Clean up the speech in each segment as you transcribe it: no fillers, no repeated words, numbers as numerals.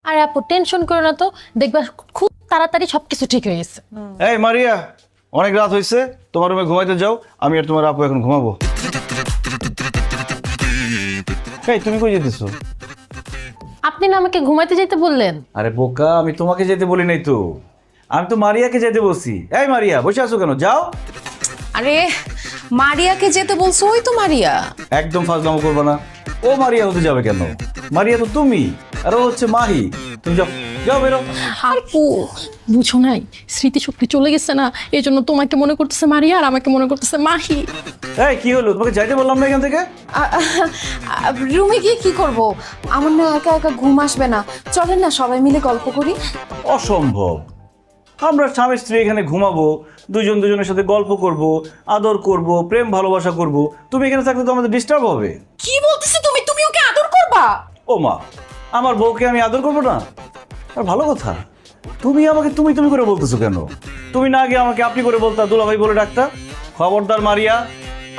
আরে আপু টেনশন করো না তো, দেখবা খুব তাড়াতাড়ি সবকিছু ঠিক হয়ে গেছে। এই মারিয়া, অনেক রাত হয়েছে, তোমার রুমে ঘুমাইতে যাও, আমি আর তোমার আপু এখন ঘুমাবো। এই তুমি কই যেতেছো? আপনি না আমাকে ঘুমাইতে যেতে বললেন। আরে বোকা, আমি তোমাকে যেতে বলি নাই তো, আমি তো মারিয়াকে যেতে বলছি। এই মারিয়া, বসে আছো কেন? যাও। আরে মারিয়াকে যেতে বলছো? ওই তো মারিয়া। একদম ফাজলামো করবে না। ও মারিয়া হতে যাবে কেন? মারিয়া তো তুমি, আর ও হচ্ছে মাহি। তুমি যাও, যাও বেরো। আপু বুঝো নাই, স্মৃতিশক্তি চলে গেছে না, এই জন্য তোমাকে মনে করতেছে মারিয়া আর আমাকে মনে করতেছে মাহি। এই কি হলো? তোমাকে যাইতে বললাম না এখান থেকে? রুমে গিয়ে কি করব? আমার না একা একা ঘুম আসবে না, চলেন না সবাই মিলে গল্প করি। অসম্ভব। আমরা স্বামী স্ত্রী এখানে ঘুমাবো, দুজন দুজনের সাথে গল্প করব, আদর করব, প্রেম ভালোবাসা করব। তুমি এখানে থাকলে তো আমাদের ডিস্টার্ব হবে। কি বলতেছো তুমি? তুমি ওকে আদর করবা? ও মা, আমার বউকে আমি আদর করবো না? আর ভালো কথা, তুমি আমাকে তুমি তুমি করে বলতেছো কেন? তুমি না আগে আমাকে আপনি করে বলতা, দুলাভাই বলে ডাকতা। খবরদার মারিয়া,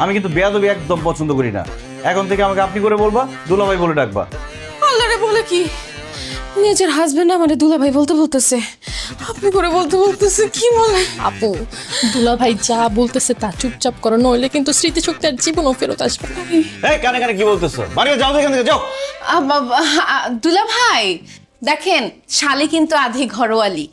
আমি কিন্তু বেয়াদবি একদম পছন্দ করি না। এখন থেকে আমাকে আপনি করে বলবা, দুলাভাই বলে ডাকবা। আল্লাহরে বলে কি, নিজের হাজবেন্ড আমারে দুলাভাই বলতে বলতেছে, আপনি করে বলতে বলতেছে, কি বলে? আপু দুলাভাই যা বলতেছে তা চুপচাপ করো, নইলে কিন্তু স্মৃতিশক্তি আর জীবনও ফেরত আসবে না। এই কানে কানে কি বলতেছো? মারিয়া যাও তো এখান থেকে, যাও। দুলাভাই দেখেন, শালি কিন্তু আধি ঘরোয়ালি,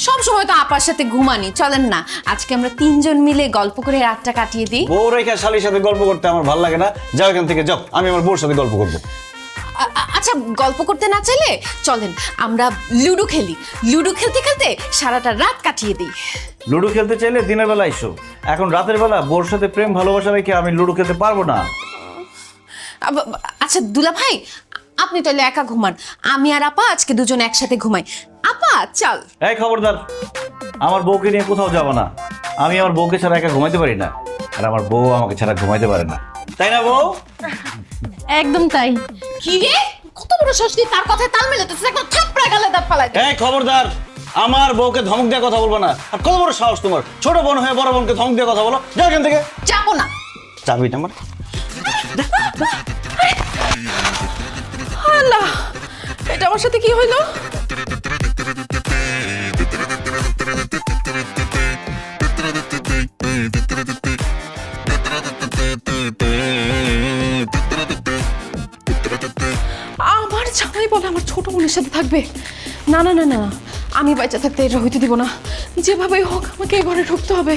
সব সময় তো আপার সাথে ঘুমানি। চলেন না আজকে আমরা তিনজন মিলে গল্প করে রাতটা কাটিয়ে দিই। বউ রেখা শালির সাথে গল্প করতে আমার ভালো লাগে না। যাও এখান থেকে, যাও। আমি আমার বউর সাথে গল্প করবো। আচ্ছা গল্প করতে না চাইলে চলেন আমরা লুডো খেলি, লুডো খেলতে খেলতে সারাটা রাত কাটিয়ে দিই। লুডো খেলতে চাইলে দিনের বেলা এসো, এখন রাতের বেলা বউর সাথে প্রেম ভালোবাসা রেখে আমি লুডো খেলতে পারবো না। আচ্ছা দুলাভাই, আপনি তাহলে একা ঘুমান, আমি আর আপা আজকে দুজন একসাথে ঘুমাই। আপা চল। এই খবরদার, আমার বউকে নিয়ে কোথাও যাবো না। আমি আমার বউকে ছাড়া একা ঘুমাইতে পারি না, আর আমার বউ আমাকে ছাড়া ঘুমাইতে পারে না। তাই না বউ? একদম তাই। কি রে, কত বড় শাস্তি, তার কথায় তাল মেলাতেছিস, একদম থাপড়া গালে দাঁত ফালাই দে। এই খবরদার, আমার বউকে ধমক দিয়ে কথা বলবো না। আর কত বড় সাহস তোমার, ছোট বোন হয়ে বড় বোনকে ধমক দিয়ে কথা বলো? যাও এখান থেকে। যাবো না। চাবি আমার। আল্লাহ, এটা আমার সাথে কি হইলো? আমার জামাই বলে আমার ছোট বোনের সাথে থাকবে? না না না না, আমি বাচ্চা থাকতে এটা হইতে দিব না। যেভাবেই হোক আমাকে এই ঘরে ঢুকতে হবে।